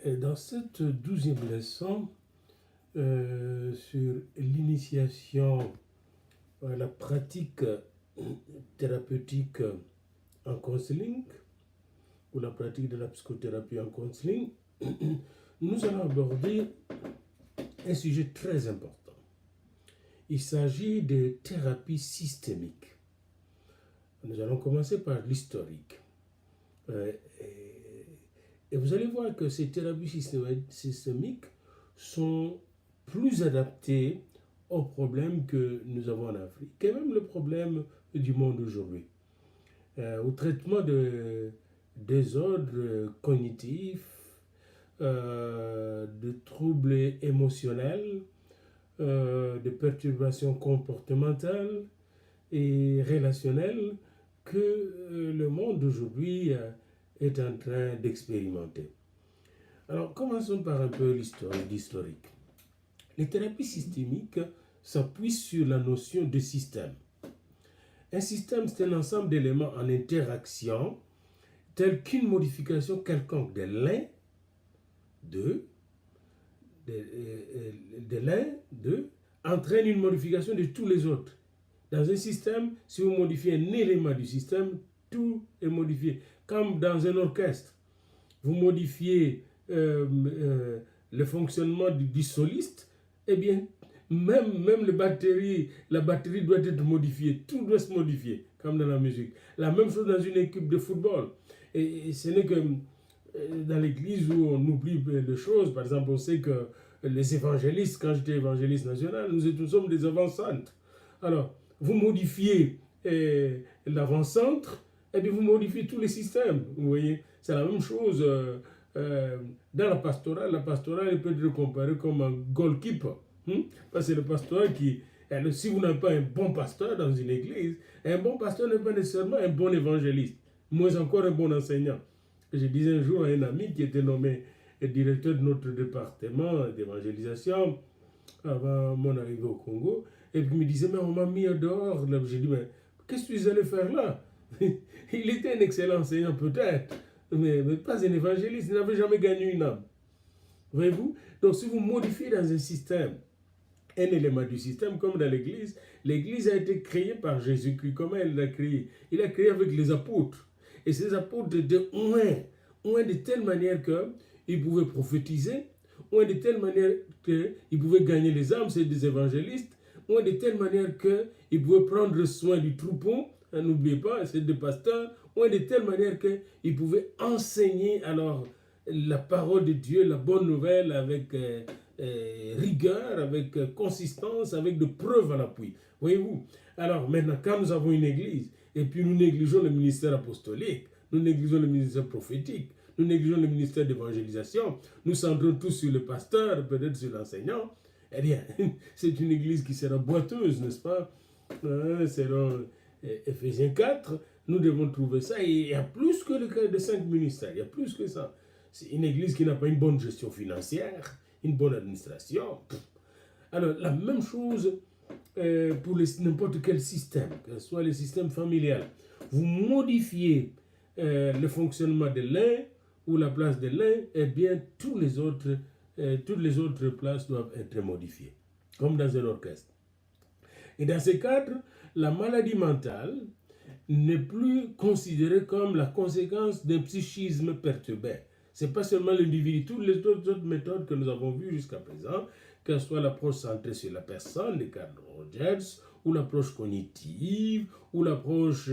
Et dans cette 12e leçon sur l'initiation à la pratique thérapeutique en counseling, ou la pratique de la psychothérapie en counseling, nous allons aborder un sujet très important. Il s'agit de thérapie systémique. Nous allons commencer par l'historique. Et vous allez voir que ces thérapies systémiques sont plus adaptées aux problèmes que nous avons en Afrique, et même le problème du monde aujourd'hui. Au traitement de désordres cognitifs, de troubles émotionnels, de perturbations comportementales et relationnelles que le monde d'aujourd'hui est en train d'expérimenter. Alors, commençons par un peu l'historique. Les thérapies systémiques s'appuient sur la notion de système. Un système, c'est un ensemble d'éléments en interaction, tel qu'une modification quelconque de l'un, entraîne une modification de tous les autres. Dans un système, si vous modifiez un élément du système, tout est modifié. Comme dans un orchestre, vous modifiez le fonctionnement du soliste, eh bien, même la batterie doit être modifiée, tout doit se modifier, comme dans la musique. La même chose dans une équipe de football. Et ce n'est que dans l'église où on oublie les choses. Par exemple, on sait que les évangélistes, quand j'étais évangéliste national, nous sommes des avant-centres. Alors, vous modifiez l'avant-centre, et bien vous modifiez tous les systèmes. Vous voyez, c'est la même chose dans la pastorale. La pastorale peut être comparée comme un goalkeeper. Parce que c'est le pasteur qui... Si vous n'avez pas un bon pasteur dans une église, un bon pasteur n'est pas nécessairement un bon évangéliste, moins encore un bon enseignant. Je disais un jour à un ami qui était nommé directeur de notre département d'évangélisation avant mon arrivée au Congo, et puis il me disait, mais on m'a mis dehors. J'ai dit, mais qu'est-ce que tu allé faire là? Il était un excellent enseignant peut-être, mais pas un évangéliste, il n'avait jamais gagné une âme. Voyez-vous? Donc si vous modifiez dans un système, un élément du système, comme dans l'Église, l'Église a été créée par Jésus-Christ. Comment elle l'a créée? Il a créé avec les apôtres. Et ces apôtres étaient oints de telle manière qu'ils pouvaient prophétiser, oints de telle manière qu'ils pouvaient gagner les âmes, c'est des évangélistes, oints de telle manière qu'ils pouvaient prendre soin du troupeau, n'oubliez pas, c'est des pasteurs, oints de telle manière qu'ils pouvaient enseigner alors la parole de Dieu, la bonne nouvelle avec rigueur, avec consistance, avec de preuves à l'appui. Voyez-vous? Alors maintenant, quand nous avons une église, et puis nous négligeons le ministère apostolique, nous négligeons le ministère prophétique, nous négligeons le ministère d'évangélisation, nous centrons tous sur le pasteur, peut-être sur l'enseignant, eh bien, c'est une église qui sera boiteuse, n'est-ce pas? Selon Ephésiens 4, nous devons trouver ça. Et il y a plus que le cas de 5 ministères, il y a plus que ça. C'est une église qui n'a pas une bonne gestion financière, une bonne administration. Alors, la même chose pour n'importe quel système, que ce soit le système familial. Vous modifiez le fonctionnement de l'un ou la place de l'un, eh bien, toutes les autres places doivent être modifiées, comme dans un orchestre. Et dans ce cadre, la maladie mentale n'est plus considérée comme la conséquence d'un psychisme perturbé. Ce n'est pas seulement l'individu, toutes les autres méthodes que nous avons vues jusqu'à présent, que ce soit l'approche centrée sur la personne de Carl Rogers, ou l'approche cognitive, ou l'approche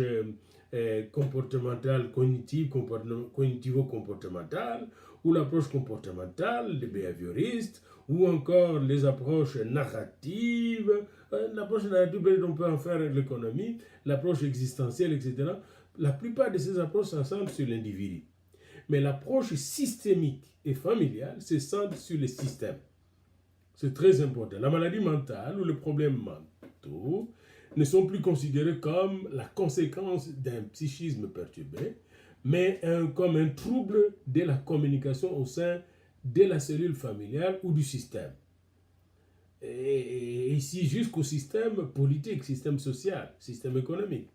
comportementale, cognitivo-comportementale, ou l'approche comportementale des behavioristes, ou encore les approches narratives. L'approche narrative, on peut en faire l'économie, l'approche existentielle, etc. La plupart de ces approches se centrent sur l'individu. Mais l'approche systémique et familiale se centre sur le système. C'est très important. La maladie mentale ou les problèmes mentaux ne sont plus considérés comme la conséquence d'un psychisme perturbé, mais comme un trouble de la communication au sein de la cellule familiale ou du système. Et ici jusqu'au système politique, système social, système économique.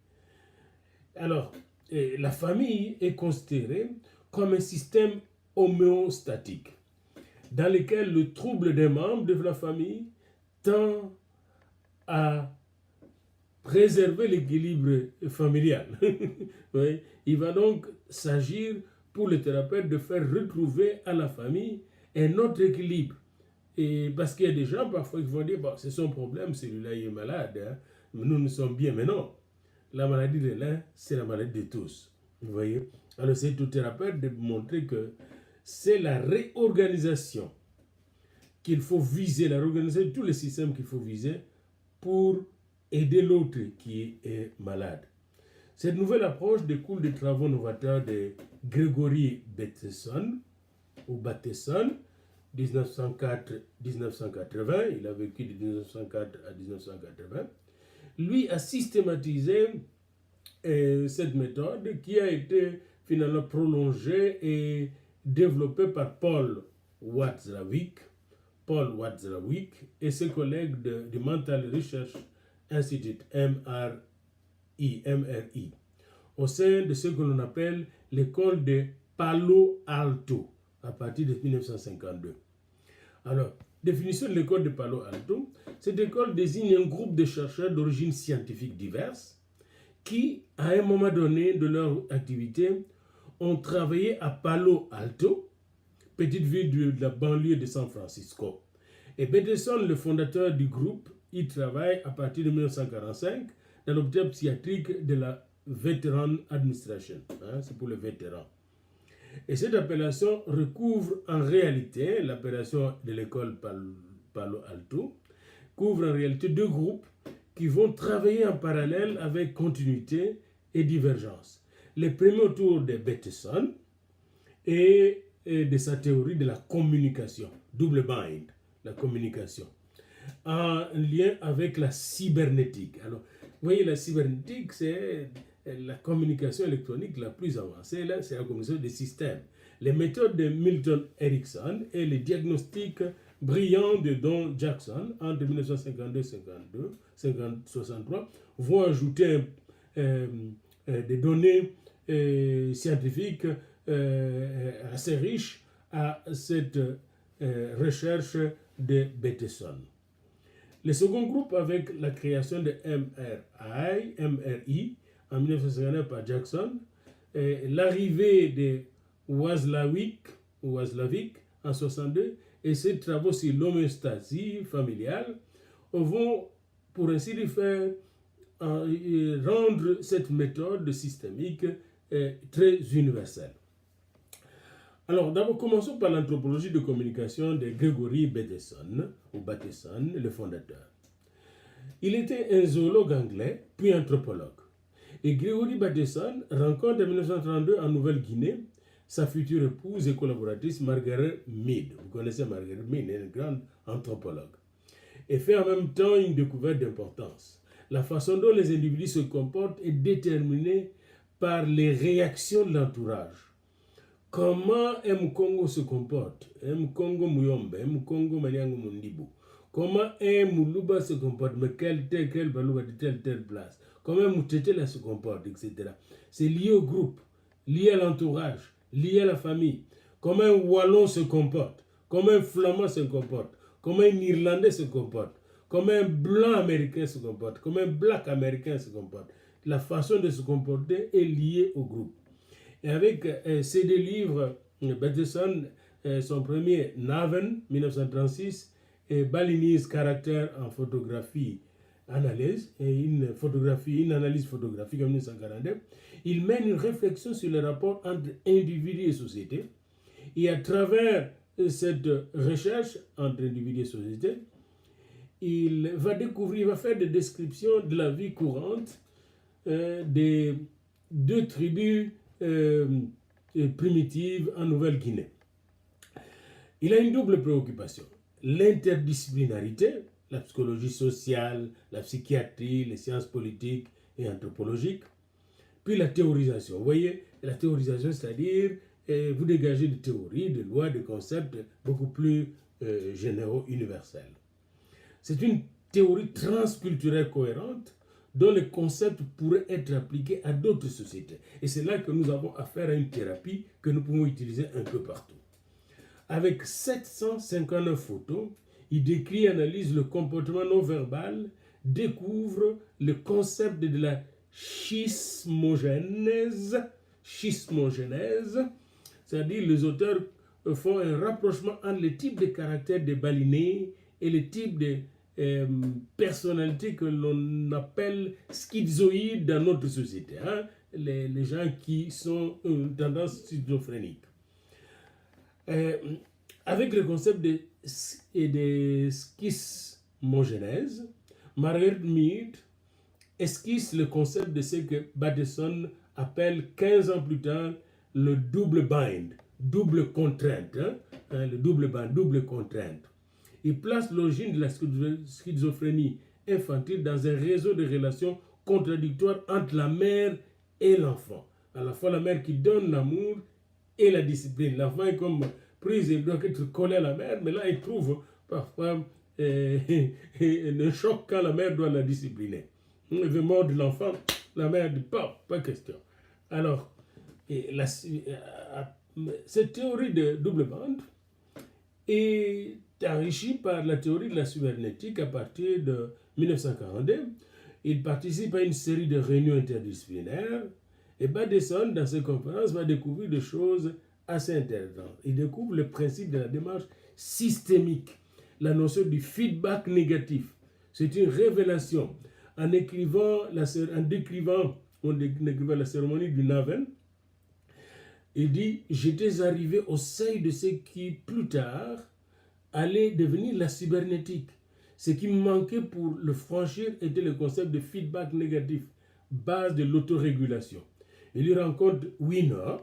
Alors, la famille est considérée comme un système homéostatique. dans lesquels le trouble des membres de la famille tend à préserver l'équilibre familial. Oui. Il va donc s'agir pour le thérapeute de faire retrouver à la famille un autre équilibre. Et parce qu'il y a des gens parfois qui vont dire, bon, c'est son problème, celui-là il est malade, hein, nous sommes bien. Mais non, la maladie de l'un, c'est la maladie de tous. Vous voyez? Alors c'est au thérapeute de montrer que c'est la réorganisation qu'il faut viser, la réorganisation de tous les systèmes qu'il faut viser pour aider l'autre qui est malade. Cette nouvelle approche découle des travaux novateurs de Gregory Bateson, ou Bateson, 1904-1980, il a vécu de 1904 à 1980. Lui a systématisé cette méthode qui a été finalement prolongée et développée par Paul Watzlawick et ses collègues du Mental Research Institute, MRI, au sein de ce que l'on appelle l'école de Palo Alto, à partir de 1952. Alors, définition de l'école de Palo Alto, cette école désigne un groupe de chercheurs d'origine scientifique diverses qui, à un moment donné de leur activité, ont travaillé à Palo Alto, petite ville de la banlieue de San Francisco. Et Bateson, le fondateur du groupe, y travaille à partir de 1945 dans l'hôpital psychiatrique de la Veteran Administration. C'est pour les vétérans. Et cette appellation recouvre en réalité, l'appellation de l'école Palo Alto, couvre en réalité deux groupes qui vont travailler en parallèle avec continuité et divergence. Les premiers autour de Bateson et de sa théorie de la communication, double bind, la communication, en lien avec la cybernétique. Alors, vous voyez, la cybernétique, c'est la communication électronique la plus avancée, là, c'est la communication des systèmes. Les méthodes de Milton Erickson et les diagnostics brillants de Don Jackson entre 1952 et 1963 vont ajouter des données scientifiques assez riches à cette recherche de Bateson. Le second groupe, avec la création de MRI en 1959 par Jackson, l'arrivée de Watzlawick en 1962 et ses travaux sur l'homéostasie familiale vont, pour ainsi dire, faire rendre cette méthode systémique très universelle. Alors, d'abord, commençons par l'anthropologie de communication de Gregory Bateson, le fondateur. Il était un zoologue anglais, puis anthropologue. Et Gregory Bateson rencontre en 1932 en Nouvelle-Guinée sa future épouse et collaboratrice Margaret Mead. Vous connaissez Margaret Mead, elle est une grande anthropologue. Et fait en même temps une découverte d'importance. La façon dont les individus se comportent est déterminée par les réactions de l'entourage. Comment Mkongo se comporte, Mkongo Muyombe, Mkongo Maniango Mundibu. Comment Mouluba se comporte, mais quel Balouba de telle place. Comment Moutetela se comporte, etc. C'est lié au groupe, lié à l'entourage, lié à la famille. Comment un Wallon se comporte, comment un Flamand se comporte, comment un Irlandais se comporte, comment un Blanc américain se comporte, comment un Black américain se comporte. La façon de se comporter est liée au groupe. Et avec ces deux livres, Bateson, son premier, Naven, 1936, et Balinese Caractère en photographie analyse, et une analyse photographique en 1942, il mène une réflexion sur le rapport entre individu et société. Et à travers cette recherche entre individu et société, il va faire des descriptions de la vie courante des deux tribus primitive en Nouvelle-Guinée. Il a une double préoccupation. L'interdisciplinarité, la psychologie sociale, la psychiatrie, les sciences politiques et anthropologiques, puis la théorisation. Vous voyez, la théorisation, c'est-à-dire vous dégagez des théories, des lois, des concepts beaucoup plus généraux, universels. C'est une théorie transculturelle cohérente dont les concepts pourraient être appliqués à d'autres sociétés. Et c'est là que nous avons affaire à une thérapie que nous pouvons utiliser un peu partout. Avec 759 photos, il décrit et analyse le comportement non verbal, découvre le concept de la schismogénèse, c'est-à-dire les auteurs font un rapprochement entre les types de caractères des balinés et les types de personnalités que l'on appelle schizoïdes dans notre société, hein? Les gens qui sont une tendance schizophrénique. Avec le concept de schismogénèse, Margaret Mead esquisse le concept de ce que Bateson appelle 15 ans plus tard le double bind, double contrainte, hein? Le double bind, double contrainte. Il place l'origine de la schizophrénie infantile dans un réseau de relations contradictoires entre la mère et l'enfant. À la fois la mère qui donne l'amour et la discipline. L'enfant est comme prise, il doit être collé à la mère, mais là il trouve parfois un choc quand la mère doit la discipliner. Il veut mordre l'enfant, la mère dit pas question. Alors, cette théorie de double bande est enrichie par la théorie de la cybernétique à partir de 1942. Il participe à une série de réunions interdisciplinaires et Bateson, dans ses conférences, va découvrir des choses assez intéressantes. Il découvre le principe de la démarche systémique, la notion du feedback négatif. C'est une révélation. En décrivant la cérémonie du Naven, il dit « J'étais arrivé au seuil de ce qui, plus tard, allait devenir la cybernétique. Ce qui me manquait pour le franchir était le concept de feedback négatif, base de l'autorégulation. » Il y rencontre Wiener,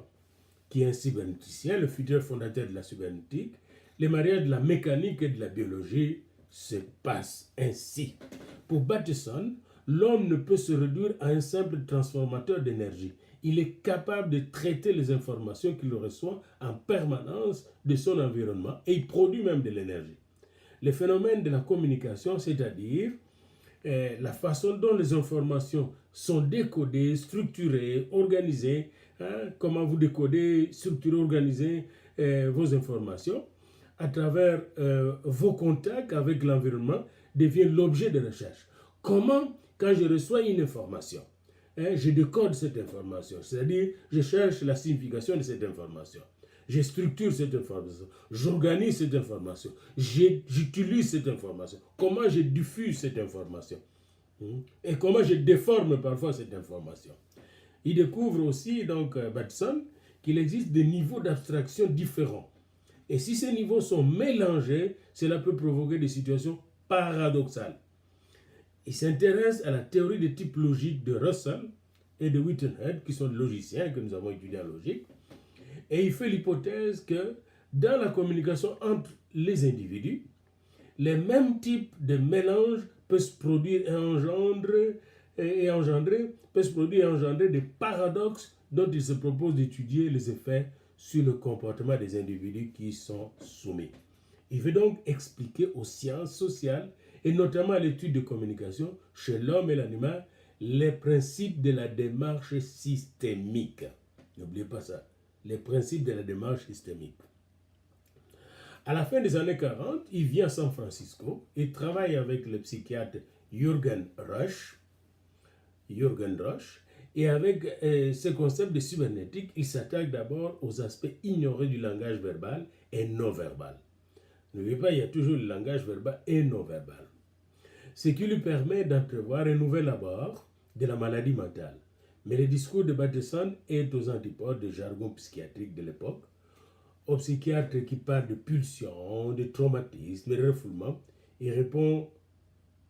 qui est un cybernéticien, le futur fondateur de la cybernétique. Les mariages de la mécanique et de la biologie se passent ainsi. Pour Bateson, l'homme ne peut se réduire à un simple transformateur d'énergie. Il est capable de traiter les informations qu'il reçoit en permanence de son environnement et il produit même de l'énergie. Les phénomènes de la communication, c'est-à-dire la façon dont les informations sont décodées, structurées, organisées, hein, comment vous décodez, structurez, organisez vos informations à travers vos contacts avec l'environnement devient l'objet de recherche. Comment, quand je reçois une information, je décode cette information, c'est-à-dire je cherche la signification de cette information. Je structure cette information, j'organise cette information, j'utilise cette information. Comment je diffuse cette information et comment je déforme parfois cette information. Il découvre aussi, donc, Bateson, qu'il existe des niveaux d'abstraction différents. Et si ces niveaux sont mélangés, cela peut provoquer des situations paradoxales. Il s'intéresse à la théorie des types logiques de Russell et de Whitehead, qui sont des logiciens que nous avons étudiés en logique. Et il fait l'hypothèse que dans la communication entre les individus, les mêmes types de mélanges peuvent se produire et engendrer des paradoxes dont il se propose d'étudier les effets sur le comportement des individus qui sont soumis. Il veut donc expliquer aux sciences sociales et notamment à l'étude de communication chez l'homme et l'animal les principes de la démarche systémique. N'oubliez pas ça, les principes de la démarche systémique. À la fin des années 40, il vient à San Francisco et travaille avec le psychiatre Jürgen Rush. Et avec ce concept de cybernétique, il s'attaque d'abord aux aspects ignorés du langage verbal et non verbal. N'oubliez pas, il y a toujours le langage verbal et non verbal. Ce qui lui permet d'entrevoir un nouvel abord de la maladie mentale. Mais le discours de Bateson est aux antipodes du jargon psychiatrique de l'époque. Au psychiatre qui parle de pulsions, de traumatisme et de refoulement, il répond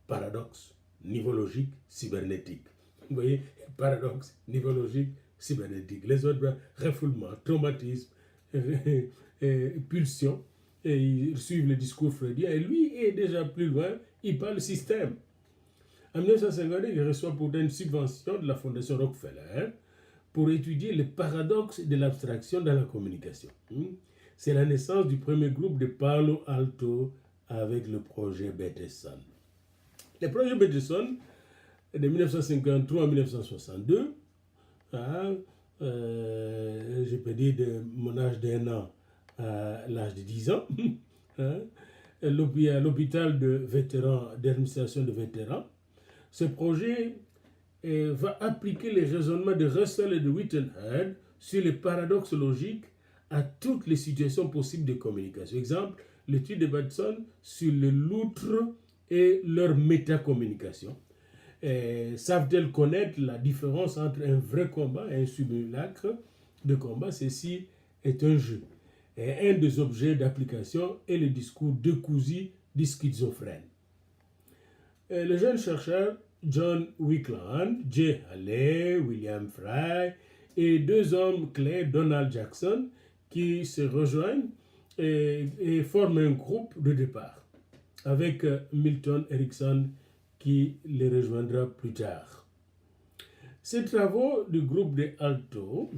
paradoxe, niveau logique, cybernétique. Vous voyez, paradoxe, niveau logique, cybernétique. Les autres, refoulement, traumatisme, pulsion, et ils suivent le discours freudien. Et lui est déjà plus loin, il parle système. En 1952, il reçoit pourtant une subvention de la Fondation Rockefeller pour étudier les paradoxes de l'abstraction dans la communication. C'est la naissance du premier groupe de Palo Alto avec le projet Bateson. Le projet Bateson, de 1953 à 1962, je peux dire de mon âge d'1 an à l'âge de 10 ans, hein, à l'hôpital de vétérans, d'administration de vétérans. Ce projet va appliquer les raisonnements de Russell et de Whitehead sur les paradoxes logiques à toutes les situations possibles de communication. Exemple, l'étude de Batson sur les loutres et leur métacommunication. Savent-elles connaître la différence entre un vrai combat et un simulacre de combat? Ceci est un jeu. Et un des objets d'application est le discours décousu du schizophrène. Le jeune chercheur John Wickland, J. Haley, William Fry et deux hommes clés, Donald Jackson, qui se rejoignent et forment un groupe de départ avec Milton Erickson qui les rejoindra plus tard. Ces travaux du groupe de Alto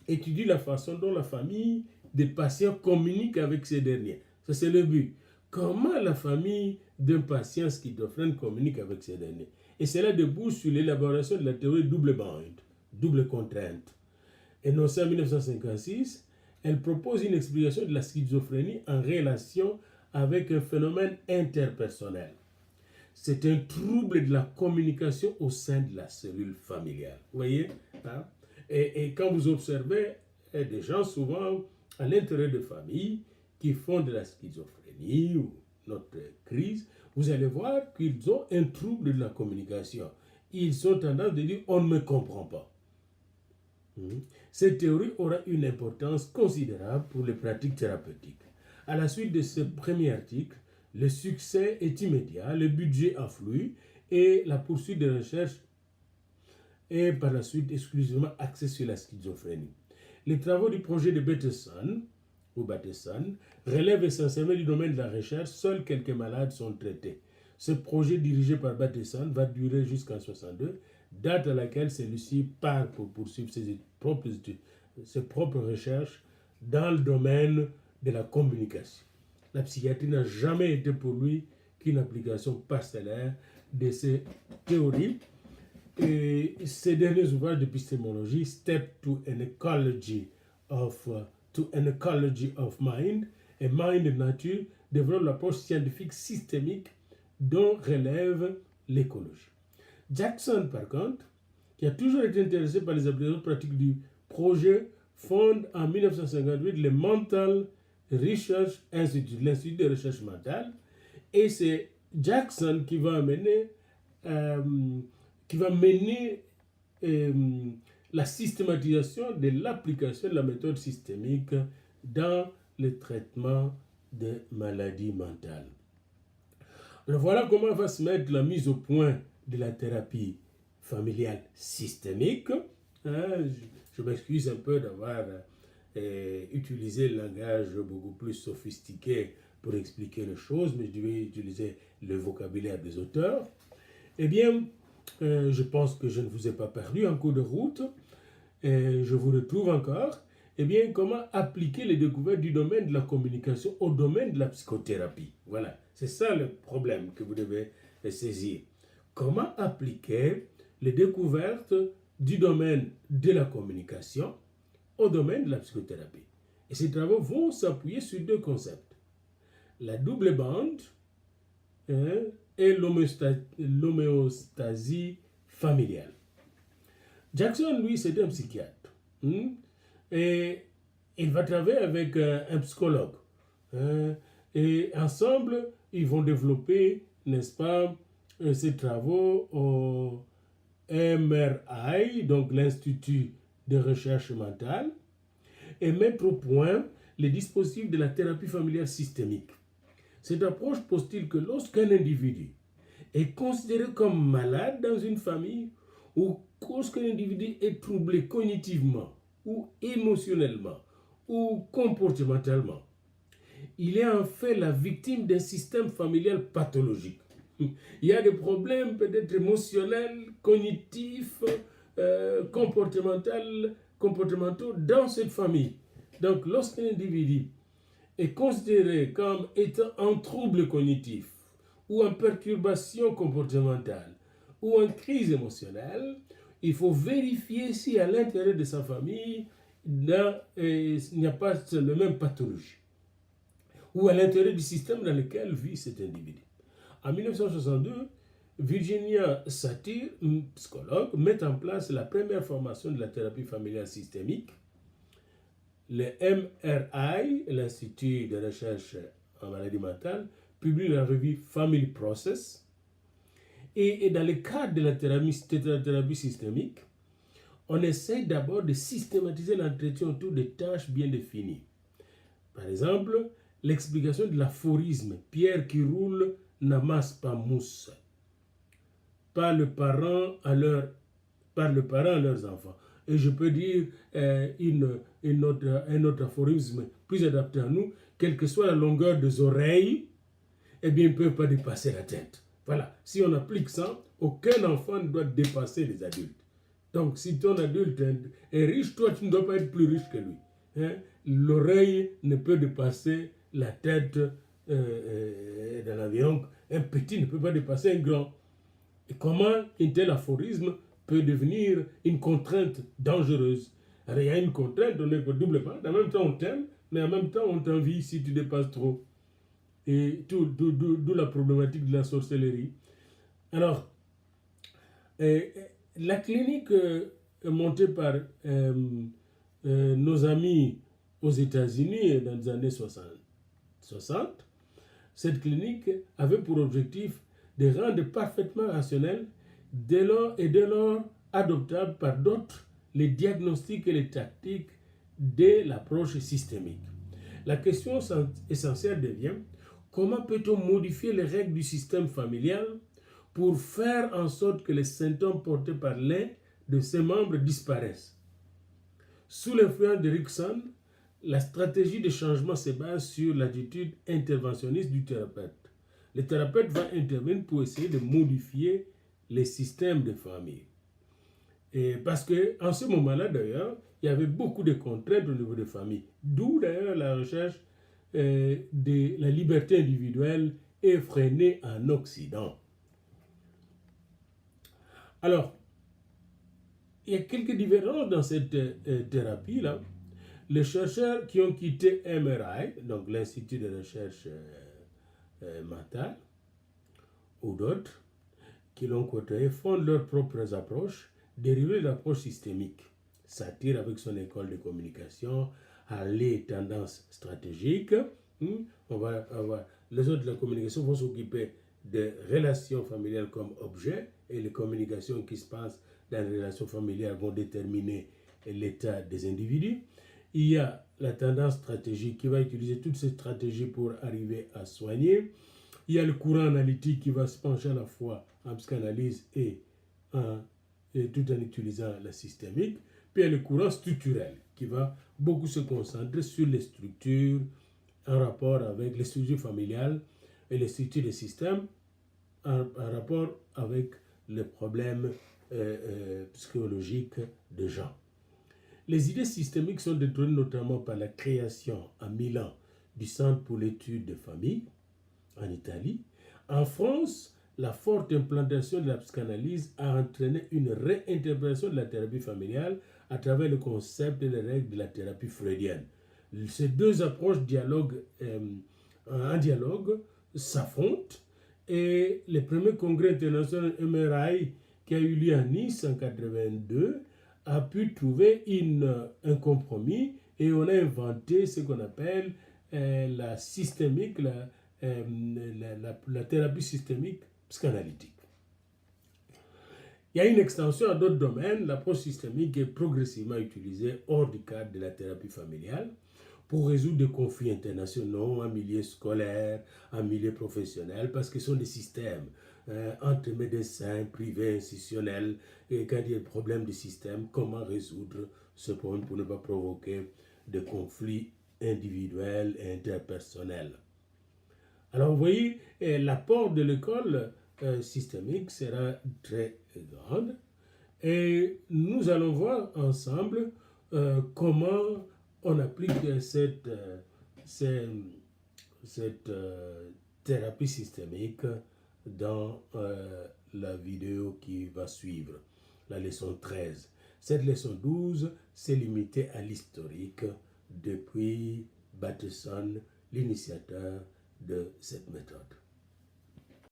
étudient la façon dont la famille des patients communique avec ces derniers. Ça, c'est le but. Comment la famille d'un patient schizophrène communique avec ces derniers. Et cela débouche sur l'élaboration de la théorie double bande, double contrainte. Énoncée en 1956, elle propose une explication de la schizophrénie en relation avec un phénomène interpersonnel. C'est un trouble de la communication au sein de la cellule familiale. Vous voyez, hein? Et quand vous observez des gens souvent à l'intérieur de familles qui font de la schizophrénie ou notre crise, vous allez voir qu'ils ont un trouble de la communication. Ils ont tendance de dire « on ne me comprend pas ». Cette théorie aura une importance considérable pour les pratiques thérapeutiques. À la suite de ce premier article, le succès est immédiat, le budget afflue et la poursuite des recherches est par la suite exclusivement axée sur la schizophrénie. Les travaux du projet de Bateson relèvent essentiellement du domaine de la recherche, seuls quelques malades sont traités. Ce projet dirigé par Bateson va durer jusqu'en 1962, date à laquelle celui-ci part pour poursuivre ses propres recherches dans le domaine de la communication. La psychiatrie n'a jamais été pour lui qu'une application parcellaire de ces théories. Et ces derniers ouvrages d'épistémologie, Step to an Ecology of Mind et Mind and Nature, développent l'approche scientifique systémique dont relève l'écologie. Jackson, par contre, qui a toujours été intéressé par les applications pratiques du projet, fonde en 1958 le Mental Research Institute, l'Institut de recherche mentale, et c'est Jackson qui va mener la systématisation de l'application de la méthode systémique dans le traitement des maladies mentales. Alors voilà comment va se mettre la mise au point de la thérapie familiale systémique. Je m'excuse un peu d'avoir utilisé le langage beaucoup plus sophistiqué pour expliquer les choses, mais je vais utiliser le vocabulaire des auteurs. Eh bien, je pense que je ne vous ai pas perdu en cours de route. Je vous retrouve encore. Eh bien, comment appliquer les découvertes du domaine de la communication au domaine de la psychothérapie? Voilà, c'est ça le problème que vous devez saisir. Comment appliquer les découvertes du domaine de la communication au domaine de la psychothérapie? Et ces travaux vont s'appuyer sur deux concepts. La double bande et l'homéostasie familiale. Jackson, lui, c'est un psychiatre. Et il va travailler avec un psychologue. Et ensemble, ils vont développer, n'est-ce pas, ces travaux au MRI, donc l'Institut de recherche mentale, et mettre au point les dispositifs de la thérapie familiale systémique. Cette approche postule que lorsqu'un individu est considéré comme malade dans une famille ou lorsqu'un individu est troublé cognitivement ou émotionnellement ou comportementalement, il est en fait la victime d'un système familial pathologique. Il y a des problèmes peut-être émotionnels, cognitifs, comportementaux dans cette famille. Donc lorsqu'un individu est considéré comme étant en trouble cognitif ou en perturbation comportementale ou en crise émotionnelle, il faut vérifier si à l'intérieur de sa famille, il n'y a pas le même pathologie, ou à l'intérieur du système dans lequel vit cet individu. En 1962, Virginia Satir, psychologue, met en place la première formation de la thérapie familiale systémique. Le MRI, l'Institut de recherche en maladie mentale, publie la revue Family Process. Et dans le cadre de la thérapie systémique, on essaie d'abord de systématiser l'entretien autour de tâches bien définies. Par exemple, l'explication de l'aphorisme « Pierre qui roule n'amasse pas mousse » par le parent à leurs enfants. Et je peux dire un autre aphorisme plus adapté à nous, quelle que soit la longueur des oreilles, eh bien, ils ne peuvent pas dépasser la tête. Voilà, si on applique ça, aucun enfant ne doit dépasser les adultes. Donc, si ton adulte est riche, toi, tu ne dois pas être plus riche que lui. Hein? L'oreille ne peut dépasser la tête dans l'avion. Un petit ne peut pas dépasser un grand. Et comment un tel aphorisme peut devenir une contrainte dangereuse? Alors, il y a une contrainte, on est doublement. En même temps, on t'aime, mais en même temps, on t'envie si tu dépasses trop. Et d'où la problématique de la sorcellerie. Alors, la clinique montée par nos amis aux États-Unis dans les années 60, cette clinique avait pour objectif de rendre parfaitement rationnel dès lors adoptable par d'autres les diagnostics et les tactiques de l'approche systémique. La question essentielle devient: comment peut-on modifier les règles du système familial pour faire en sorte que les symptômes portés par l'un de ses membres disparaissent? Sous l'influence d'Erikson, la stratégie de changement se base sur l'attitude interventionniste du thérapeute. Le thérapeute va intervenir pour essayer de modifier les systèmes de famille. Et parce qu'en ce moment-là, d'ailleurs, il y avait beaucoup de contraintes au niveau des familles. D'où, d'ailleurs, la recherche de la liberté individuelle est freinée en Occident. Alors, il y a quelques différences dans cette thérapie-là. Les chercheurs qui ont quitté MRI, donc l'Institut de recherche mentale, ou d'autres, qui l'ont côtoyé, font leurs propres approches, dérivées de l'approche systémique. Satir avec son école de communication, a les tendances stratégiques. Les autres de la communication vont s'occuper des relations familiales comme objet, et les communications qui se passent dans les relations familiales vont déterminer l'état des individus. Il y a la tendance stratégique qui va utiliser toutes ces stratégies pour arriver à soigner. Il y a le courant analytique qui va se pencher à la fois en psychanalyse et tout en utilisant la systémique. Puis il y a le courant structurel qui va beaucoup se concentrer sur les structures en rapport avec les structures familiales et les structures des systèmes en rapport avec les problèmes psychologiques des gens. Les idées systémiques sont détournées notamment par la création à Milan du Centre pour l'étude des familles, en Italie. En France, la forte implantation de la psychanalyse a entraîné une réinterprétation de la thérapie familiale à travers le concept et les règles de la thérapie freudienne. Ces deux approches en dialogue s'affrontent, et le premier congrès international MRI qui a eu lieu à Nice en 1982 a pu trouver un compromis, et on a inventé ce qu'on appelle la systémique, la thérapie systémique psychanalytique. Il y a une extension à d'autres domaines. L'approche systémique est progressivement utilisée hors du cadre de la thérapie familiale pour résoudre des conflits internationaux en milieu scolaire, en milieu professionnel, parce que ce sont des systèmes entre médecins, privés, institutionnels, et quand il y a des problèmes de système, comment résoudre ce problème pour ne pas provoquer de conflits individuels et interpersonnels. Alors vous voyez, l'apport de l'école systémique sera très grand, et nous allons voir ensemble comment on applique cette thérapie systémique dans la vidéo qui va suivre, la leçon 13. Cette leçon 12 s'est limitée à l'historique depuis Bateson, l'initiateur de cette méthode.